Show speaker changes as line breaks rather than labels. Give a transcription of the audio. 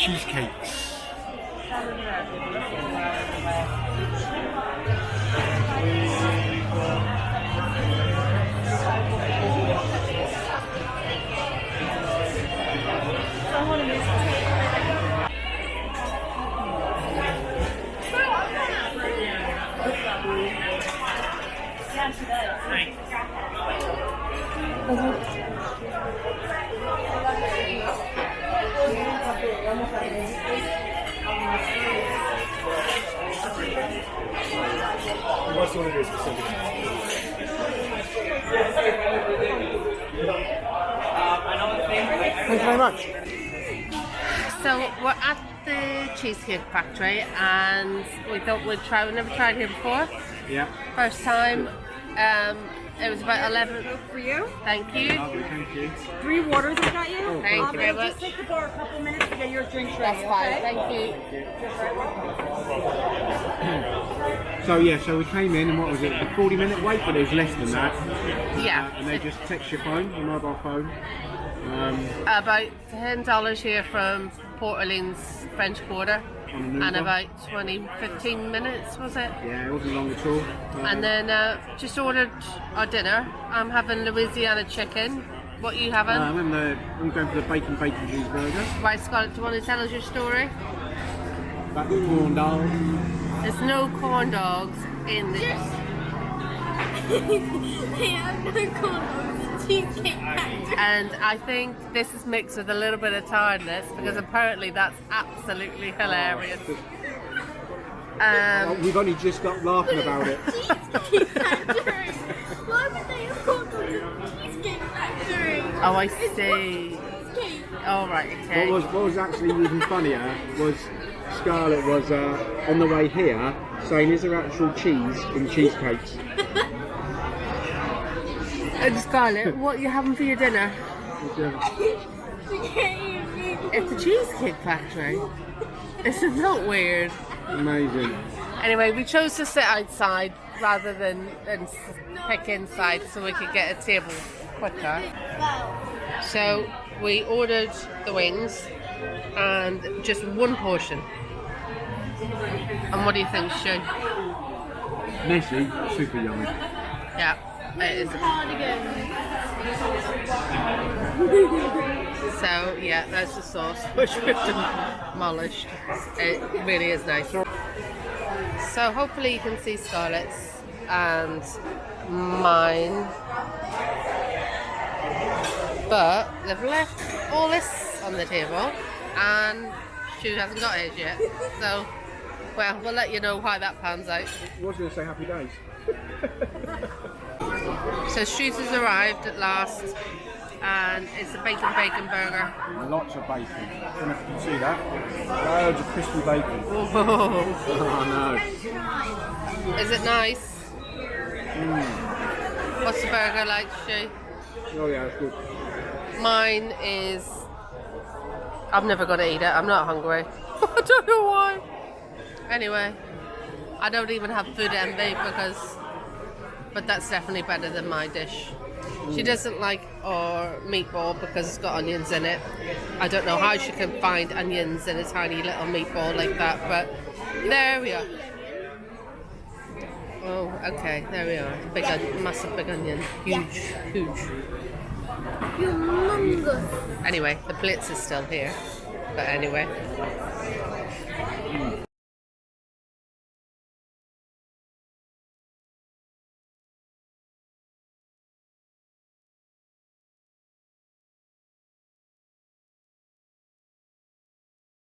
cheesecakes. What's one of these specific? Thank you very much.
So we're at the Cheesecake Factory and we thought we'd try, we've never tried here before.
Yeah.
First time. It was about 11.
For you?
Thank you.
Lovely, thank you.
3 waters I got you.
Oh,
Thank you very much.
Just take the bar a couple minutes to get your drinks
That's
ready.
fine,
Okay?
thank you.
So yeah, so we came in and what was it, a 40-minute wait, but it was less than that.
Yeah.
And they just text your phone, your mobile phone.
About $10 here from Port Orleans French Quarter. And about 15 minutes, was it?
Yeah, it wasn't long at all.
And then just ordered our dinner. I'm having Louisiana chicken. What are you having?
I'm going for the bacon cheeseburger.
Right, Scarlett, do you want to tell us your story?
Back with corn dog.
There's no corn dogs in the...
They have no corn dogs at Cheesecake Factory.
And I think this is mixed with a little bit of tiredness because apparently that's absolutely hilarious.
We've only just got laughing about it.
Cheesecake Factory. Why would they have corn dogs at Cheesecake Factory?
Oh, I see.
Cheesecake.
Oh, right, okay.
What was actually even funnier was Scarlett was on the way here saying, "Is there actual cheese in cheesecakes?"
And Scarlett, what are you having for your dinner? It's a Cheesecake Factory. Isn't that weird?
Amazing.
Anyway, we chose to sit outside rather than pick inside so we could get a table quicker. So we ordered the wings and just one portion. And what do you think, Stu?
Messy, super yummy.
Yeah, it is. So yeah, that's the sauce which we've demolished. It really is nice. So hopefully you can see Scarlett's and mine. But they've left all this on the table and Stu hasn't got his yet. So, well, we'll let you know how that pans out.
I was going to say happy days.
So Stu's has arrived at last and it's a bacon burger.
Lots of bacon. I don't know if you can see that. Loads of crispy bacon.
Whoa.
Oh no.
Is it nice? What's the burger like, Stu?
Oh yeah, it's good.
Mine is... I've never got to eat it. I'm not hungry. I don't know why. Anyway, I don't even have food envy because... But that's definitely better than my dish. She doesn't like our meatball because it's got onions in it. I don't know how she can find onions in a tiny little meatball like that, but there we are. Oh, okay, there we are. Big, massive big onion. Huge, huge.
Humongous.
Anyway, the blitz is still here. But anyway.